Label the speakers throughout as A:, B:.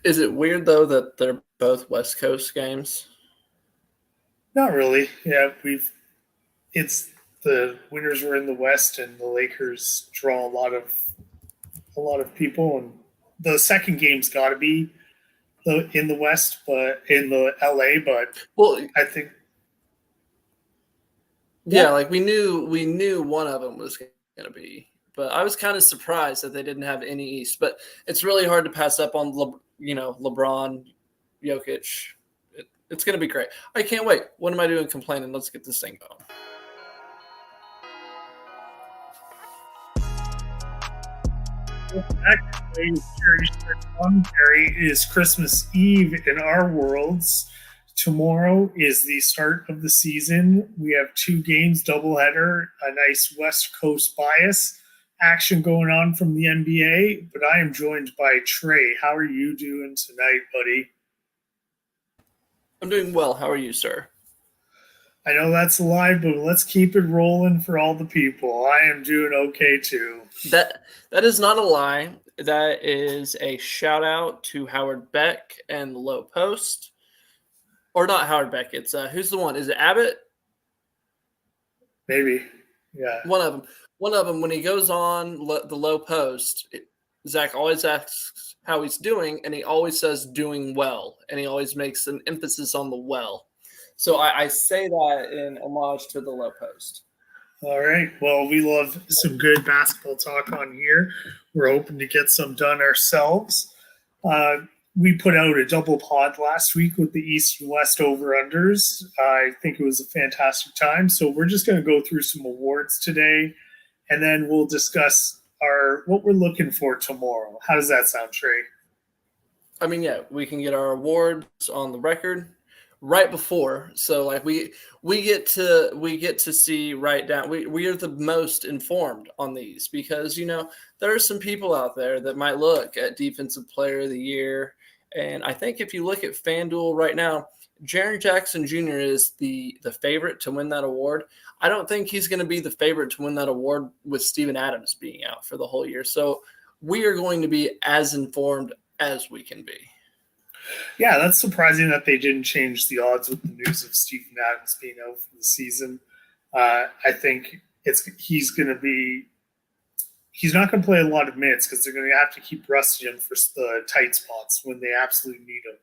A: Is it weird though that they're both West Coast games?
B: Not really. Yeah, it's the winners were in the West, and the Lakers draw a lot of people, and the second game's got to be in the West, but in the LA. But
A: Well,
B: I think,
A: yeah,
B: yeah,
A: like we knew one of them was going to be, but I was kind of surprised that they didn't have any East. But it's really hard to pass up on LeBron, Jokic. It's going to be great. I can't wait. What am I doing complaining? Let's get this thing going.
B: actually, commentary is Christmas Eve in our worlds. Tomorrow is the start of the season. We have two games, doubleheader, a nice West Coast bias action going on from the NBA. But I am joined by Trey. How are you doing tonight, buddy?
A: I'm doing well. How are you, sir?
B: I know that's a lie, but let's keep it rolling for all the people. I am doing okay too.
A: That is not a lie. That is a shout out to Howard Beck and the Low Post, or not Howard Beck. It's who's the one? Is it Abbott?
B: Maybe. Yeah.
A: One of them. One of them. When he goes on the Low Post, Zach always asks how he's doing, and he always says doing well, and he always makes an emphasis on the well. So I say that in homage to the Low Post.
B: All right. Well, we love some good basketball talk on here. We're hoping to get some done ourselves. Uh, we put out a double pod last week with the East and West over unders. I think it was a fantastic time. So we're just going to go through some awards today, and then we'll discuss our what we're looking for tomorrow. How does that sound, Trey?
A: I mean, yeah, we can get our awards on the record right before, so like we get to see right down. We are the most informed on these because there are some people out there that might look at defensive player of the year, and I think if you look at FanDuel right now, Jaren Jackson Jr. is the favorite to win that award. I don't think he's going to be the favorite to win that award with Steven Adams being out for the whole year. So we are going to be as informed as we can be.
B: Yeah, that's surprising that they didn't change the odds with the news of Stephen Adams being out for the season. I think he's not going to play a lot of minutes because they're going to have to keep resting him for the tight spots when they absolutely need him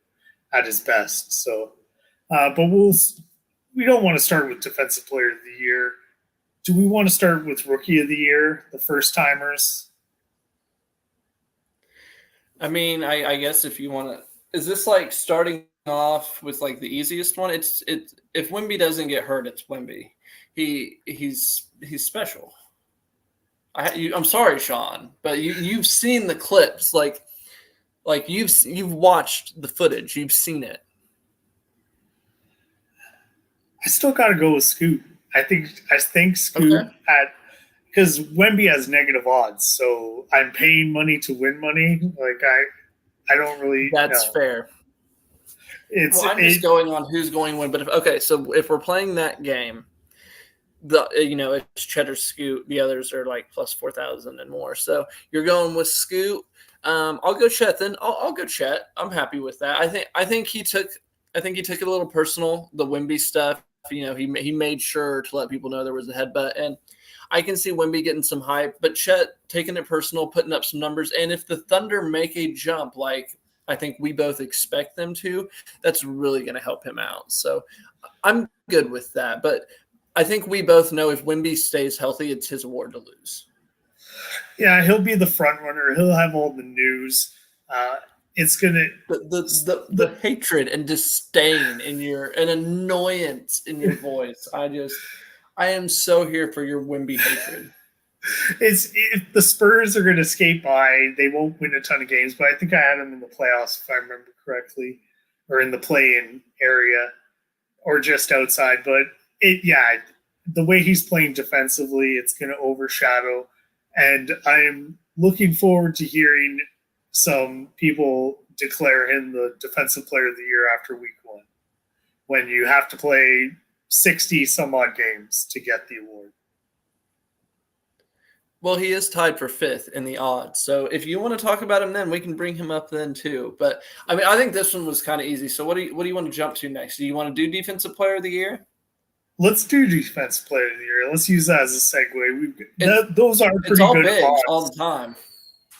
B: at his best. So, but we don't want to start with defensive player of the year. Do we want to start with rookie of the year, the first timers?
A: I mean, I guess if you want to, is this like starting off with like the easiest one? It's if Wemby doesn't get hurt, it's Wemby. He's special. I'm sorry, Sean, but you've seen the clips, like you've watched the footage, you've seen it.
B: I still got to go with Scoot. I think Scoot
A: Okay,
B: at because Wemby has negative odds, so I'm paying money to win money. Like I don't really
A: that's
B: know.
A: fair.
B: It's
A: Well, I'm just
B: it.
A: going on who's going to win. But so if we're playing that game, it's Cheddar Scoot. The others are like plus 4,000 and more. So you're going with Scoot. I'll go Chet then. I'll go Chet. I'm happy with that. I think he took it a little personal, the Wemby stuff. He made sure to let people know there was a headbutt, and I can see Wemby getting some hype, but Chet taking it personal, putting up some numbers, and if the Thunder make a jump like I think we both expect them to, that's really going to help him out. So I'm good with that, but I think we both know if Wemby stays healthy, it's his award to lose.
B: Yeah, he'll be the front runner. He'll have all the news. Uh, it's gonna
A: The hatred and disdain in your and annoyance in your voice. I am so here for your Wemby hatred.
B: it's if the Spurs are going to skate by, they won't win a ton of games. But I think I had them in the playoffs if I remember correctly, or in the play-in area, or just outside. But yeah, the way he's playing defensively, it's going to overshadow. And I'm looking forward to hearing some people declare him the defensive player of the year after week one, when you have to play 60 some odd games to get the award.
A: Well, he is tied for 5th in the odds. So if you want to talk about him then, we can bring him up then too. But I mean, I think this one was kind of easy. So what do you want to jump to next? Do you want to do defensive player of the year?
B: Let's do defense player of the year. Let's use that as a segue. Those are pretty
A: all
B: good
A: big
B: odds
A: all the time.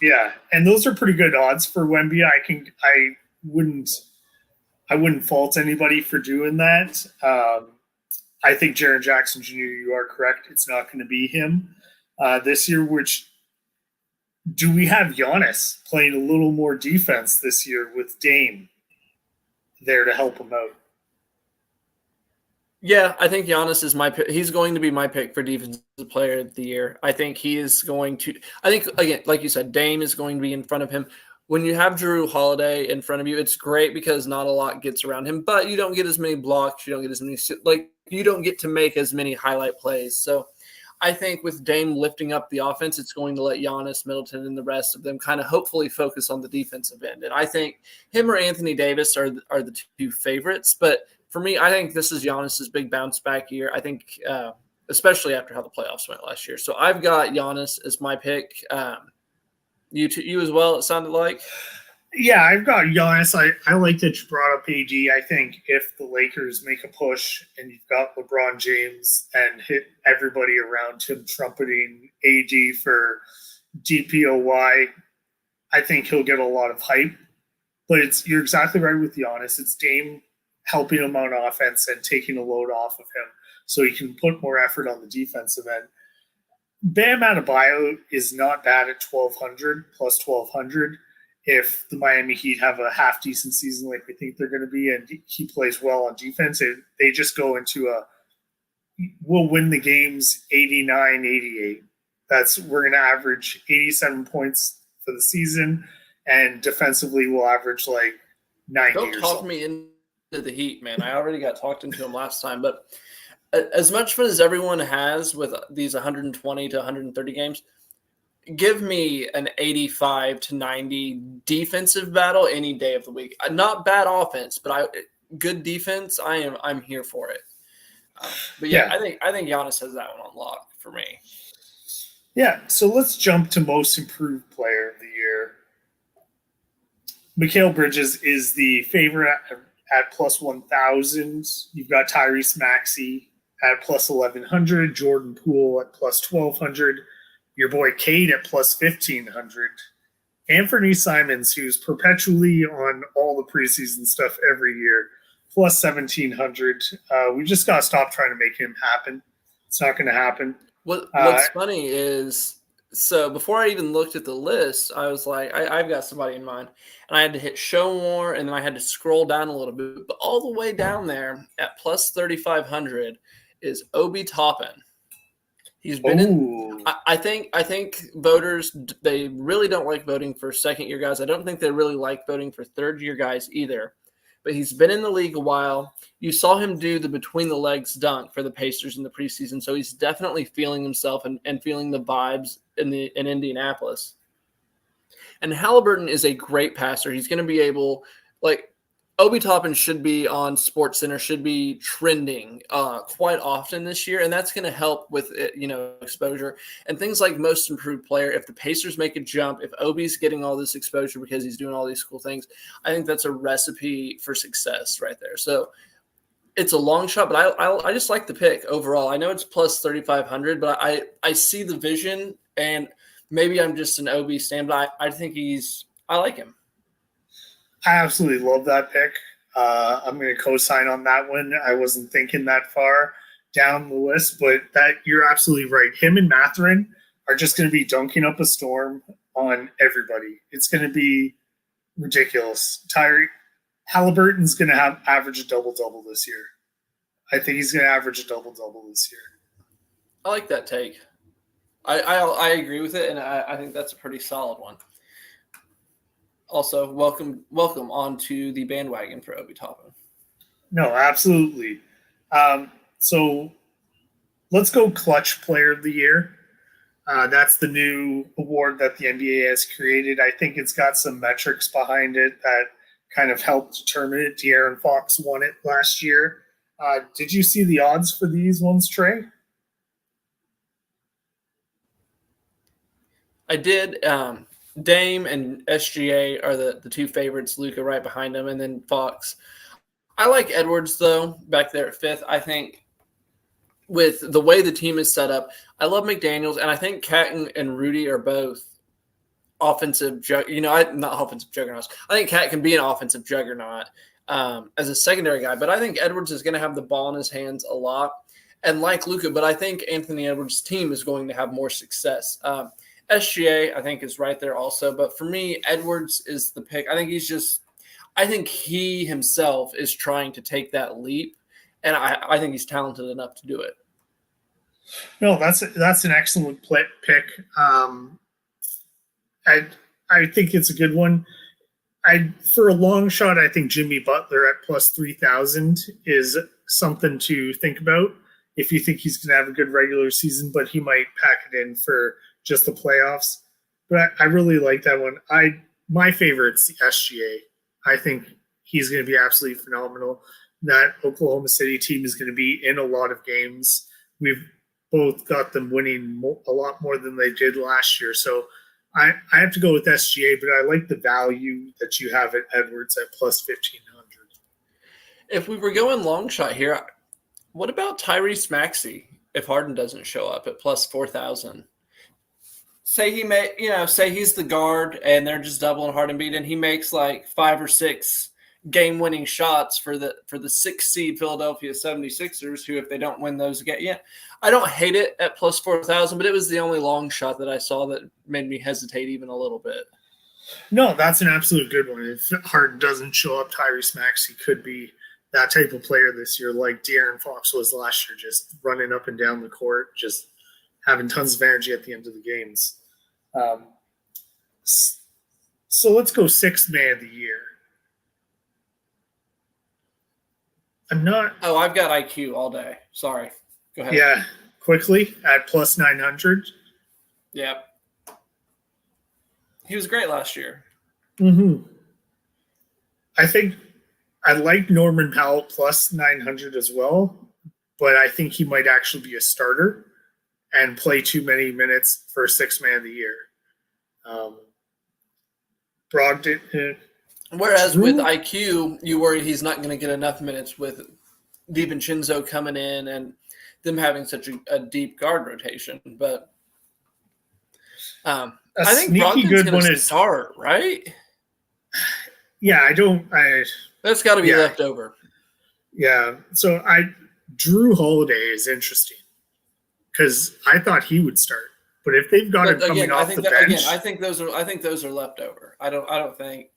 B: Yeah, and those are pretty good odds for Wemby. I wouldn't fault anybody for doing that. I think Jaren Jackson Jr., you are correct. It's not going to be him this year. Which do we have Giannis playing a little more defense this year with Dame there to help him out?
A: Yeah, I think Giannis is my pick. He's going to be my pick for defensive player of the year. I think he is going to. I think, again, like you said, Dame is going to be in front of him. When you have Jrue Holiday in front of you, it's great because not a lot gets around him, but you don't get as many blocks. You don't get as many, you don't get to make as many highlight plays. So I think with Dame lifting up the offense, it's going to let Giannis, Middleton, and the rest of them kind of hopefully focus on the defensive end. And I think him or Anthony Davis are the two favorites, but for me, I think this is Giannis's big bounce back year. I think, especially after how the playoffs went last year. So I've got Giannis as my pick. You as well, it sounded like?
B: Yeah, I've got Giannis. I like that you brought up AD. I think if the Lakers make a push and you've got LeBron James and hit everybody around him trumpeting AD for DPOY, I think he'll get a lot of hype. But you're exactly right with Giannis. It's Dame helping him on offense and taking a load off of him so he can put more effort on the defensive end. Bam Adebayo is not bad at 1,200 plus 1,200 if the Miami Heat have a half-decent season like we think they're going to be and he plays well on defense. They just go into we'll win the games 89, 88. We're going to average 87 points for the season, and defensively we'll average like 90
A: Don't
B: or
A: talk
B: something.
A: me into the Heat, man. I already got talked into him last time, but as much fun as everyone has with these 120 to 130 games, give me an 85 to 90 defensive battle any day of the week. Not bad offense, but good defense. I'm here for it. But yeah, I think Giannis has that one on lock for me.
B: Yeah, so let's jump to most improved player of the year. Mikal Bridges is the favorite at plus 1,000. You've got Tyrese Maxey at plus 1,100, Jordan Poole at plus 1,200, your boy Cade at plus 1,500, Anthony Simons, who's perpetually on all the preseason stuff every year, plus 1,700. We just got to stop trying to make him happen. It's not going to happen.
A: What's funny is, so before I even looked at the list, I was like, I've got somebody in mind. And I had to hit show more, and then I had to scroll down a little bit. But all the way down there at plus 3,500 is Obi Toppin. He's been in. I think voters, they really don't like voting for second-year guys. I don't think they really like voting for third-year guys either. But he's been in the league a while. You saw him do the between-the-legs dunk for the Pacers in the preseason, so he's definitely feeling himself and feeling the vibes in Indianapolis. And Halliburton is a great passer. He's going to be able, Obi Toppin should be on SportsCenter, should be trending quite often this year, and that's going to help with exposure and things like most improved player. If the Pacers make a jump, if Obi's getting all this exposure because he's doing all these cool things, I think that's a recipe for success right there. So it's a long shot, but I just like the pick overall. I know it's plus 3,500, but I see the vision, and maybe I'm just an Obi stan, but I think I like him.
B: I absolutely love that pick. I'm going to co-sign on that one. I wasn't thinking that far down the list, but you're absolutely right. Him and Mathurin are just going to be dunking up a storm on everybody. It's going to be ridiculous. Halliburton's going to average a double-double this year. I think he's going to average a double-double this year.
A: I like that take. I agree with it, and I think that's a pretty solid one. Also, welcome onto the bandwagon for Obi Toppin.
B: No, absolutely. So let's go clutch player of the year. That's the new award that the NBA has created. I think it's got some metrics behind it that kind of helped determine it. De'Aaron Fox won it last year. Did you see the odds for these ones, Trey?
A: I did. Dame and SGA are the two favorites. Luka right behind him, and then Fox. I like Edwards though back there at fifth. I think with the way the team is set up, I love McDaniels, and I think Cat and Rudy are both offensive. Not offensive juggernauts. I think Cat can be an offensive juggernaut as a secondary guy, but I think Edwards is going to have the ball in his hands a lot, and like Luka, but I think Anthony Edwards' team is going to have more success. SGA, I think, is right there also. But for me, Edwards is the pick. I think he himself is trying to take that leap, and I think he's talented enough to do it.
B: No, that's an excellent pick. I think it's a good one. For a long shot, I think Jimmy Butler at plus 3,000 is something to think about if you think he's going to have a good regular season, but he might pack it in for just the playoffs. But I really like that one. My favorite's the SGA. I think he's going to be absolutely phenomenal. That Oklahoma City team is going to be in a lot of games. We've both got them winning a lot more than they did last year. So I have to go with SGA, but I like the value that you have at Edwards at plus 1,500.
A: If we were going long shot here, what about Tyrese Maxey if Harden doesn't show up at plus 4,000? Say he's the guard and they're just doubling Harden beat, and he makes like 5 or 6 game-winning shots for the 6th seed Philadelphia 76ers, who, if they don't win those again, I don't hate it at plus 4,000, but it was the only long shot that I saw that made me hesitate even a little bit.
B: No, that's an absolute good one. If Harden doesn't show up, Tyrese Maxey could be that type of player this year, like De'Aaron Fox was last year, just running up and down the court, just having tons of energy at the end of the games. So let's go 6th man of the year. I've
A: got IQ all day. Sorry. Go ahead.
B: Yeah, quickly at plus 900.
A: Yeah. He was great last year.
B: Mm-hmm. I think I like Norman Powell plus 900 as well, but I think he might actually be a starter and play too many minutes for 6th man of the year. Brogdon.
A: Whereas with IQ, you worry he's not going to get enough minutes with DiVincenzo coming in and them having such a deep guard rotation. But I think Brogdon's going to start, right?
B: Yeah,
A: That's got to be left over.
B: Yeah, so Drew Holiday is interesting because I thought he would start. But if they've got him coming off the bench,
A: I think those are left over. I don't think.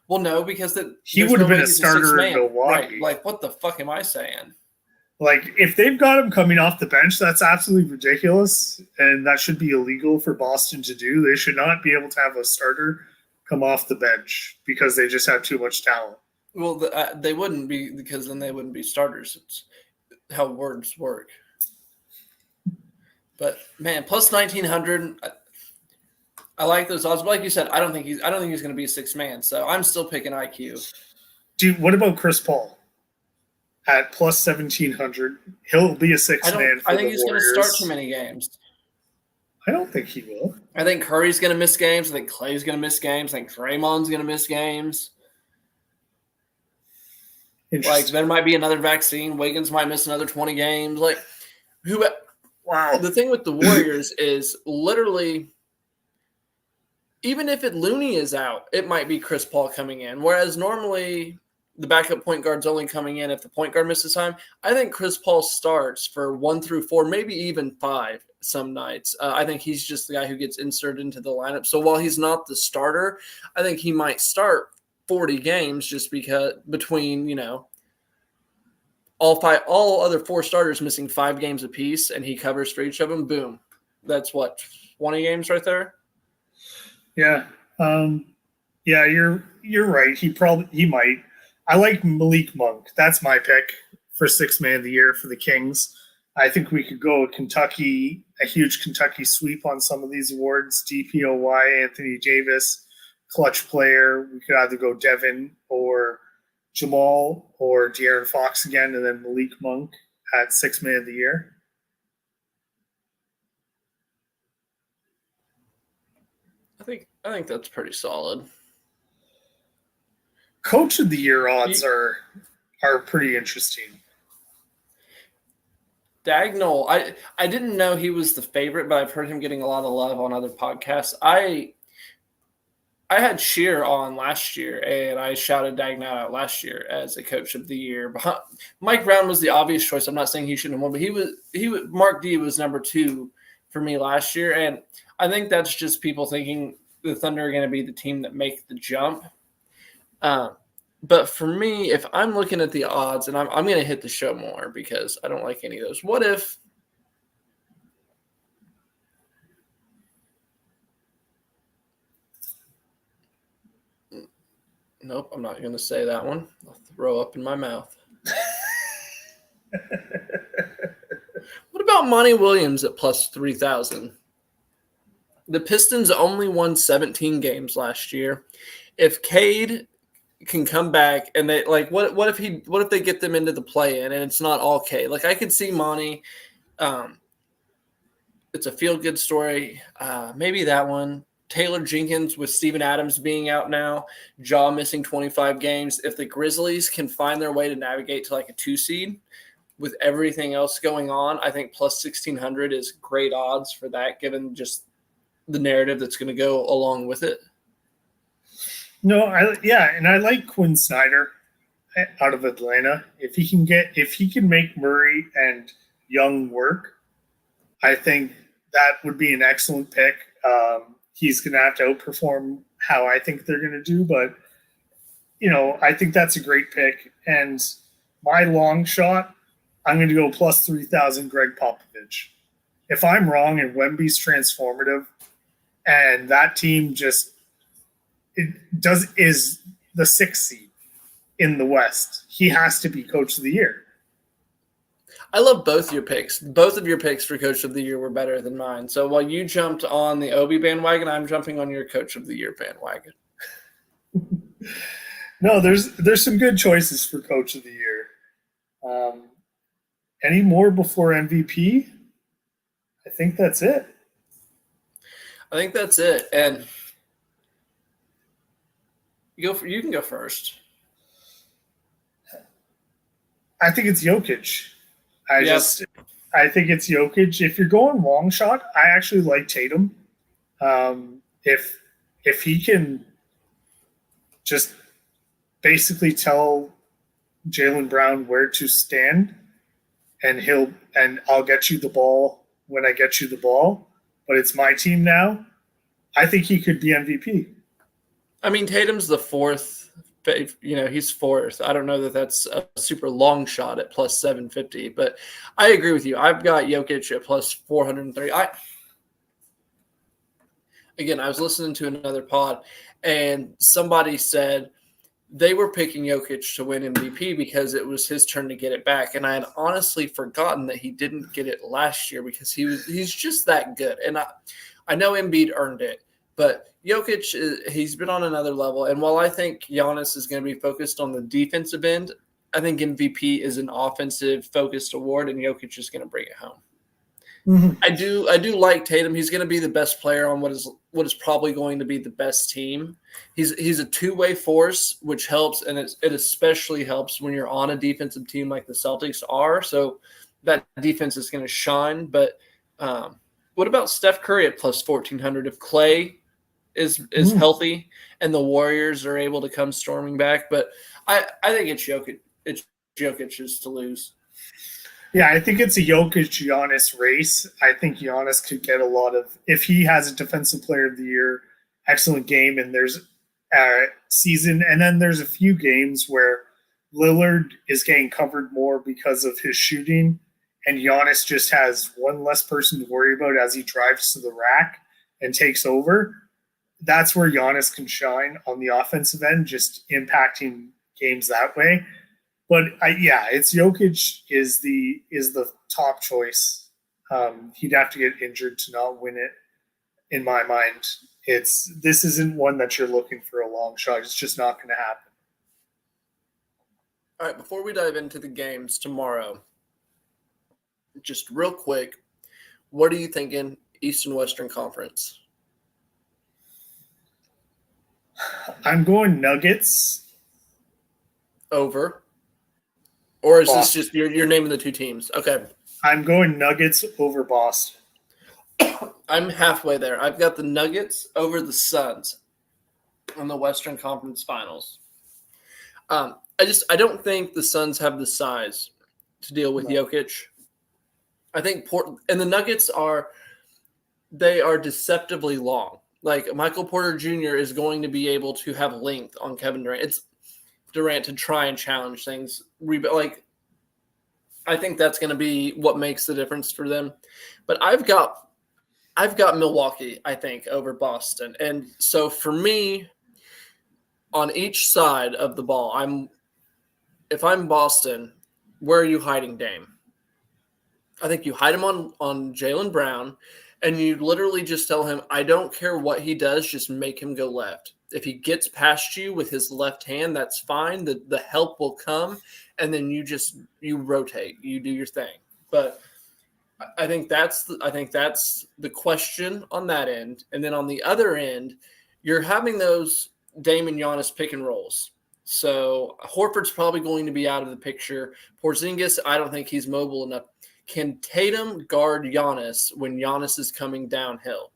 A: Well, no, because
B: he would have been a starter in Milwaukee.
A: Right. Like, what the fuck am I saying?
B: Like, if they've got him coming off the bench, that's absolutely ridiculous, and that should be illegal for Boston to do. They should not be able to have a starter come off the bench because they just have too much talent.
A: Well, they wouldn't be, because then they wouldn't be starters. It's how words work. But man, plus 1,900. I like those odds, but like you said, I don't think he's going to be a 6th man. So I'm still picking IQ.
B: Dude, what about Chris Paul at plus 1,700? He'll be a 6th man.
A: I think he's going to start too many games.
B: I don't think he will.
A: I think Curry's going to miss games. I think Clay's going to miss games. I think Draymond's going to miss games. Like, there might be another vaccine. Wiggins might miss another 20 games. Like, wow. The thing with the Warriors is literally, even if Looney is out, it might be Chris Paul coming in. Whereas normally the backup point guard's only coming in if the point guard misses time. I think Chris Paul starts for 1 through 4, maybe even 5 some nights. I think he's just the guy who gets inserted into the lineup. So while he's not the starter, I think he might start 40 games just because between, all other 4 starters missing 5 games apiece, and he covers for each of them. Boom. That's 20 games right there.
B: Yeah. Yeah, you're right. He might. I like Malik Monk. That's my pick for 6th man of the year for the Kings. I think we could go a huge Kentucky sweep on some of these awards. DPOY, Anthony Davis, clutch player. We could either go Devin or Jamal or De'Aaron Fox again, and then Malik Monk at 6th man of the year.
A: I think that's pretty solid.
B: Coach of the year odds are pretty interesting.
A: Dagnall, I didn't know he was the favorite, but I've heard him getting a lot of love on other podcasts. I had Shear on last year, and I shouted Dagnall out last year as a coach of the year. Mike Brown was the obvious choice. I'm not saying he shouldn't have won, but he was Mark D was number 2 for me last year, and I think that's just people thinking the Thunder are going to be the team that make the jump. But for me, if I'm looking at the odds, and I'm going to hit the show more because I don't like any of those. What if – nope, I'm not going to say that one. I'll throw up in my mouth. What about Monty Williams at plus 3,000? The Pistons only won 17 games last year. If Cade can come back and they like what if they get them into the play-in and it's not all Cade? Like I could see Monty. It's a feel-good story. Maybe that one. Taylor Jenkins with Steven Adams being out now, Ja missing 25 games. If the Grizzlies can find their way to navigate to like a 2 seed with everything else going on, I think plus 1,600 is great odds for that, given just the narrative that's going to go along with it.
B: No, and I like Quinn Snyder out of Atlanta. If he can make Murray and Young work, I think that would be an excellent pick. He's going to have to outperform how I think they're going to do, but I think that's a great pick. And my long shot, I'm going to go plus 3,000 Greg Popovich. If I'm wrong and Wemby's transformative, and that team is the 6th seed in the West, he has to be Coach of the Year.
A: I love both your picks. Both of your picks for Coach of the Year were better than mine. So while you jumped on the Obi bandwagon, I'm jumping on your Coach of the Year bandwagon.
B: No, there's some good choices for Coach of the Year. Any more before MVP? I think that's it. And you can go first. I think it's Jokic. I think it's Jokic. If you're going long shot, I actually like Tatum. If he can just basically tell Jaylen Brown where to stand, and I'll get you the ball when I get you the ball, but it's my team now, I think he could be MVP.
A: I mean, Tatum's the 4th. He's 4th. I don't know that that's a super long shot at plus 750, but I agree with you. I've got Jokic at plus 430. I was listening to another pod, and somebody said they were picking Jokic to win MVP because it was his turn to get it back, and I had honestly forgotten that he didn't get it last year because he's just that good. And I know Embiid earned it, but Jokic, he's been on another level. And while I think Giannis is going to be focused on the defensive end, I think MVP is an offensive-focused award, and Jokic is going to bring it home. Mm-hmm. I do like Tatum. He's going to be the best player on what is probably going to be the best team. He's a two-way force, which helps, and it especially helps when you're on a defensive team like the Celtics are. So that defense is going to shine. But what about Steph Curry at plus 1,400? If Clay is healthy and the Warriors are able to come storming back, but I think it's Jokic. It's Jokic's to lose.
B: Yeah, I think it's a Jokic-Giannis race. I think Giannis could get a lot of – if he has a Defensive Player of the Year, excellent game, and there's a season, and then there's a few games where Lillard is getting covered more because of his shooting, and Giannis just has one less person to worry about as he drives to the rack and takes over. That's where Giannis can shine on the offensive end, just impacting games that way. But it's Jokic is the top choice. He'd have to get injured to not win it. In my mind, this isn't one that you're looking for a long shot. It's just not going to happen.
A: All right, before we dive into the games tomorrow, just real quick, what are you thinking Eastern Western Conference?
B: I'm going Nuggets
A: Over. Or is this
B: Boston.
A: just you're naming the two teams? Okay.
B: I'm going Nuggets over Boston.
A: I'm halfway there. I've got the Nuggets over the Suns in the Western Conference Finals. I don't think the Suns have the size to deal with Jokic. I think and the Nuggets are deceptively long. Like Michael Porter Jr. is going to be able to have length on Kevin Durant. It's Durant to try and challenge things. Like I think that's going to be what makes the difference for them. But I've got Milwaukee, I think, over Boston. And so for me, on each side of the ball, if I'm Boston, where are you hiding Dame? I think you hide him on Jaylen Brown, and you literally just tell him, I don't care what he does, just make him go left. If he gets past you with his left hand, that's fine. The help will come, and then you rotate, you do your thing. But I think that's the question on that end. And then on the other end, you're having those Dame and Giannis pick and rolls. So Horford's probably going to be out of the picture. Porzingis, I don't think he's mobile enough. Can Tatum guard Giannis when Giannis is coming downhill?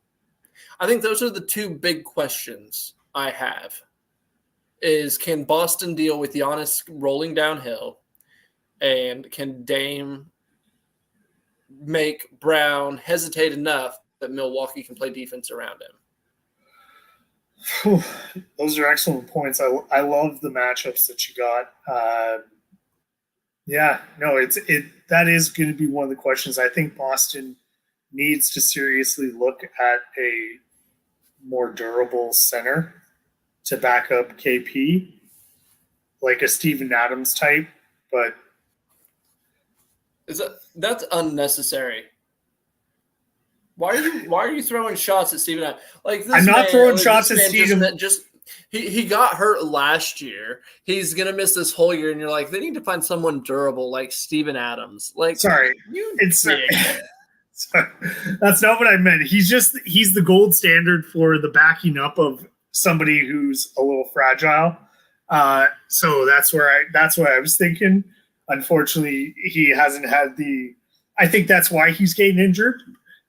A: I think those are the two big questions I have. Is can Boston deal with Giannis rolling downhill? And can Dame make Brown hesitate enough that Milwaukee can play defense around him?
B: Those are excellent points. I love the matchups that you got. That is going to be one of the questions. I think Boston needs to seriously look at a more durable center to back up KP, like a Steven Adams type. But
A: that's unnecessary? Why are you throwing shots at Steven Adams? Like this
B: I'm not throwing shots at
A: Steven. He got hurt last year. He's gonna miss this whole year, and you're like, they need to find someone durable like Steven Adams. Like,
B: sorry, that's not what I meant. He's the gold standard for the backing up of somebody who's a little fragile. So that's what I was thinking. Unfortunately, he hasn't had I think that's why he's getting injured,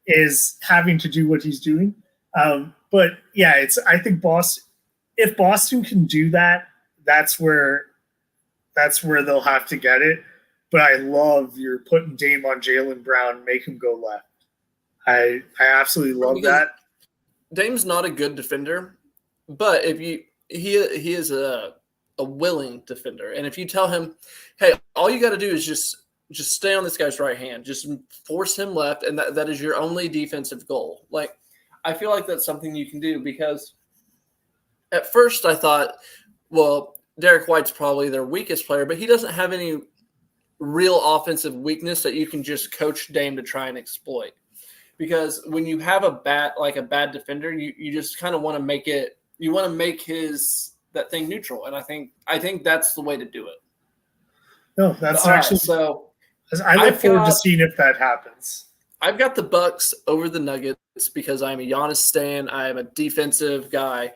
B: is having to do what he's doing. But yeah, I think if Boston can do that, that's where they'll have to get it. But I love you're putting Dame on Jaylen Brown, make him go left. I absolutely love that.
A: Dame's not a good defender, but he is a willing defender. And if you tell him, hey, all you got to do is just stay on this guy's right hand, just force him left, and that is your only defensive goal. Like, I feel like that's something you can do, because at first I thought, well, Derek White's probably their weakest player, but he doesn't have any real offensive weakness that you can just coach Dame to try and exploit. Because when you have a bad defender, you just kind of want to make it. You want to make that thing neutral, and I think that's the way to do it.
B: No, that's actually so. I look forward to seeing if that happens.
A: I've got the Bucks over the Nuggets because I'm a Giannis stan. I am a defensive guy,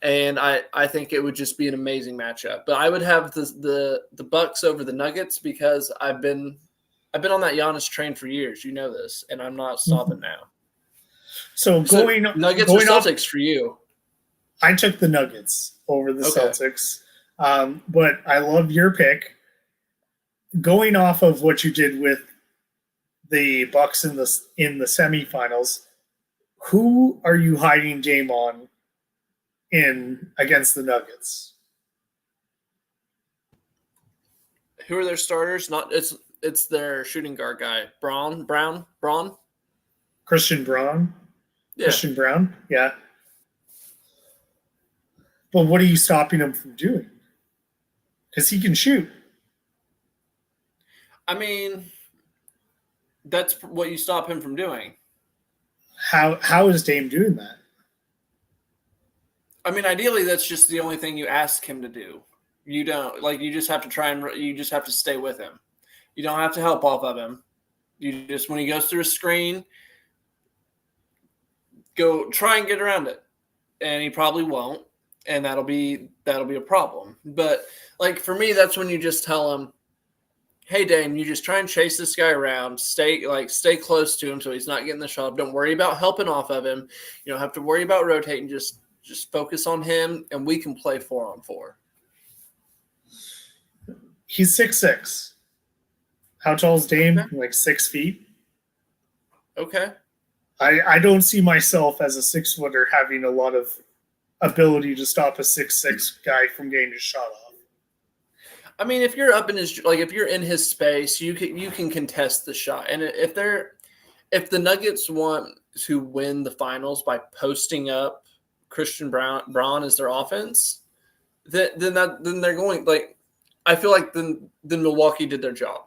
A: and I think it would just be an amazing matchup. But I would have the Bucks over the Nuggets because I've been on that Giannis train for years. You know this, and I'm not stopping now.
B: So
A: Nuggets or Celtics for you?
B: I took the Nuggets over the Celtics, but I love your pick. Going off of what you did with the Bucks in the semifinals, who are you hiding Dame on in against the Nuggets?
A: Who are their starters? It's their shooting guard guy, Braun.
B: Christian Braun.
A: Yeah.
B: Christian Braun. Yeah. But what are you stopping him from doing? Because he can shoot.
A: I mean, that's what you stop him from doing.
B: How is Dame doing that?
A: I mean, ideally, that's just the only thing you ask him to do. You don't you just have to you just have to stay with him. You don't have to help off of him. You just, when he goes through a screen, go try and get around it. And he probably won't. and that'll be a problem. But like for me, that's when you just tell him, hey Dane, you just try and chase this guy around, stay close to him so he's not getting the shot. Don't worry about helping off of him. You don't have to worry about rotating. Just focus on him, and we can play 4-on-4.
B: He's 6'6". How tall is Dame?
A: Okay.
B: Like 6 feet.
A: Okay.
B: I don't see myself as a 6-footer having a lot of ability to stop a 6'6" guy from getting his shot off.
A: I mean, if you're up in his if you're in his space, you can contest the shot. And if the Nuggets want to win the finals by posting up Christian Braun as their offense, then they're going I feel like then Milwaukee did their job.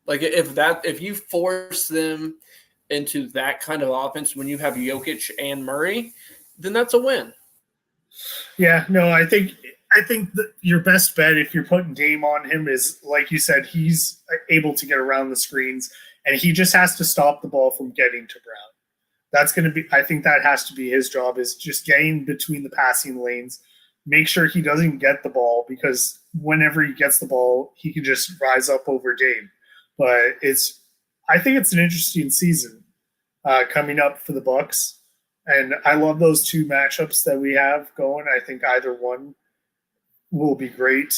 A: Like if you force them into that kind of offense when you have Jokic and Murray, then that's a win.
B: Yeah, no, I think that your best bet if you're putting Dame on him is, like you said, he's able to get around the screens, and he just has to stop the ball from getting to Brown. That's going to be, I think that has to be his job, is just getting between the passing lanes, make sure he doesn't get the ball, because whenever he gets the ball, he can just rise up over Dame. But I think it's an interesting season coming up for the Bucks. And I love those two matchups that we have going. I think either one will be great.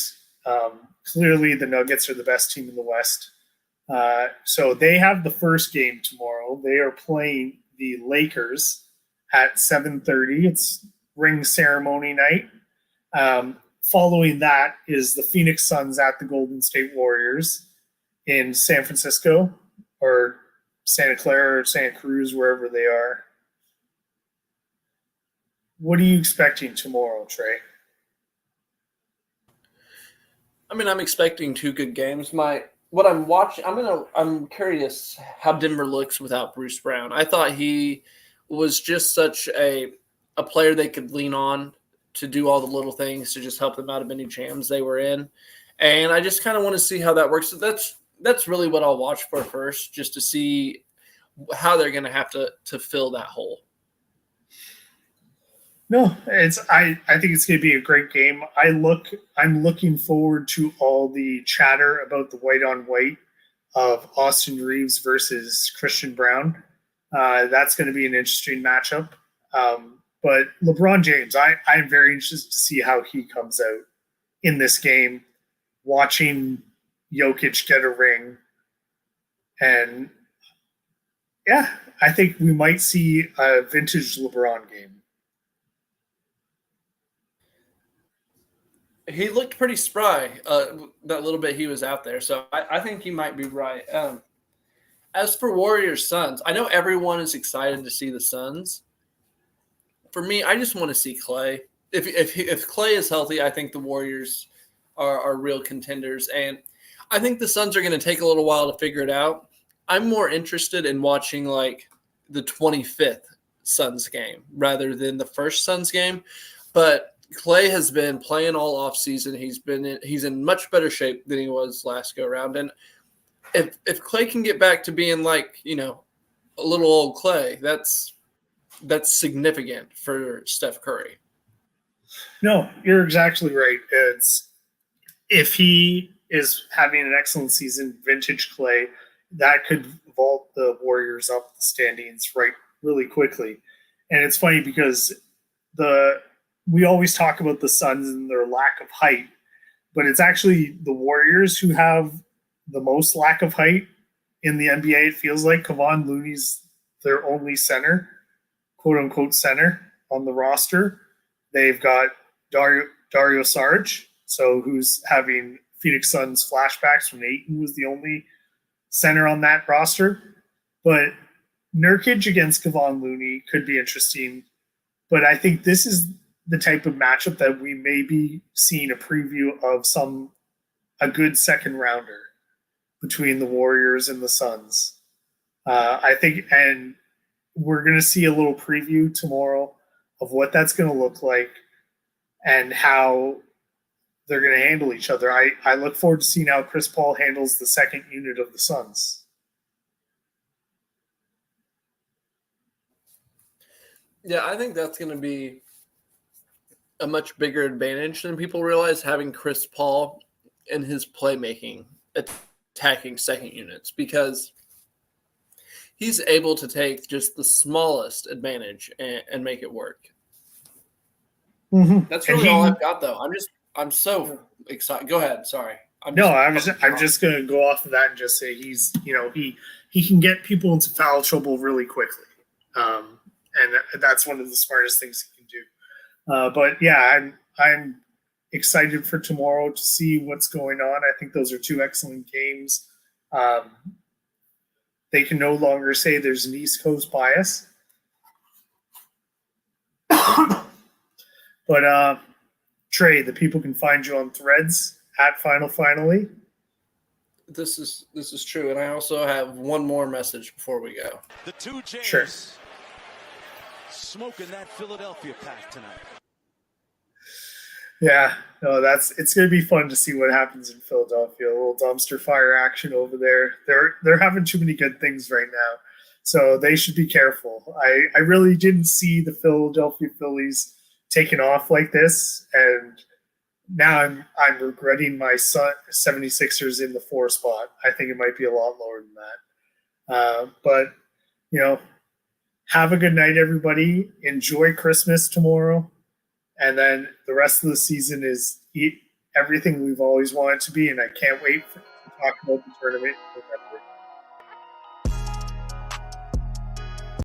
B: Clearly, the Nuggets are the best team in the West. So they have the first game tomorrow. They are playing the Lakers at 7:30. It's ring ceremony night. Following that is the Phoenix Suns at the Golden State Warriors in San Francisco, or Santa Clara or Santa Cruz, wherever they are. What are you expecting tomorrow, Trey?
A: I mean, I'm expecting two good games. What I'm watching, I'm curious how Denver looks without Bruce Brown. I thought he was just such a player they could lean on to do all the little things to just help them out of any jams they were in. And I just kind of want to see how that works. So that's really what I'll watch for first, just to see how they're going to have to fill that hole.
B: No, I think it's going to be a great game. I'm looking forward to all the chatter about the white on white of Austin Reeves versus Christian Brown. That's going to be an interesting matchup. But LeBron James, I'm very interested to see how he comes out in this game, watching Jokic get a ring. And yeah, I think we might see a vintage LeBron game.
A: He looked pretty spry that little bit he was out there. So I think you might be right. As for Warriors Suns, I know everyone is excited to see the Suns. For me, I just want to see Clay. If Clay is healthy, I think the Warriors are real contenders. And I think the Suns are going to take a little while to figure it out. I'm more interested in watching like the 25th Suns game rather than the first Suns game. But Clay has been playing all off season. He's in much better shape than he was last go around. And if Clay can get back to being like, a little old Clay, that's significant for Steph Curry.
B: No, you're exactly right. If he is having an excellent season, vintage Clay, that could vault the Warriors up the standings really quickly. And it's funny because we always talk about the Suns and their lack of height, but it's actually the Warriors who have the most lack of height in the NBA. It feels like Kevon Looney's their only center, quote unquote center on the roster. They've got Dario Saric, who's having Phoenix Suns flashbacks when Ayton was the only center on that roster. But Nurkic against Kevon Looney could be interesting. But I think this is the type of matchup that we may be seeing a preview of a good second rounder between the Warriors and the Suns. I think, and we're going to see a little preview tomorrow of what that's going to look like and how they're going to handle each other. I look forward to seeing how Chris Paul handles the second unit of the Suns.
A: Yeah, I think that's going to be a much bigger advantage than people realize having Chris Paul in his playmaking, attacking second units, because he's able to take just the smallest advantage and make it work.
B: Mm-hmm.
A: That's really all I've got, though. I'm so excited. Go ahead. Sorry.
B: I'm just going to go off of that and just say he's, he can get people into foul trouble really quickly. And that's one of the smartest things he can do. But yeah, I'm excited for tomorrow to see what's going on. I think those are two excellent games. They can no longer say there's an East Coast bias. But Trey, the people can find you on Threads at Finally.
A: This is true, and I also have one more message before we go.
C: The 2 J's
B: sure.
C: Smoking that Philadelphia pack tonight.
B: Yeah, no, it's going to be fun to see what happens in Philadelphia. A little dumpster fire action over there. They're having too many good things right now, so they should be careful. I really didn't see the Philadelphia Phillies taking off like this, and now I'm regretting my 76ers in the 4 spot. I think it might be a lot lower than that. But have a good night, everybody. Enjoy Christmas tomorrow. And then the rest of the season is everything we've always wanted to be. And I can't wait to talk about the tournament in November.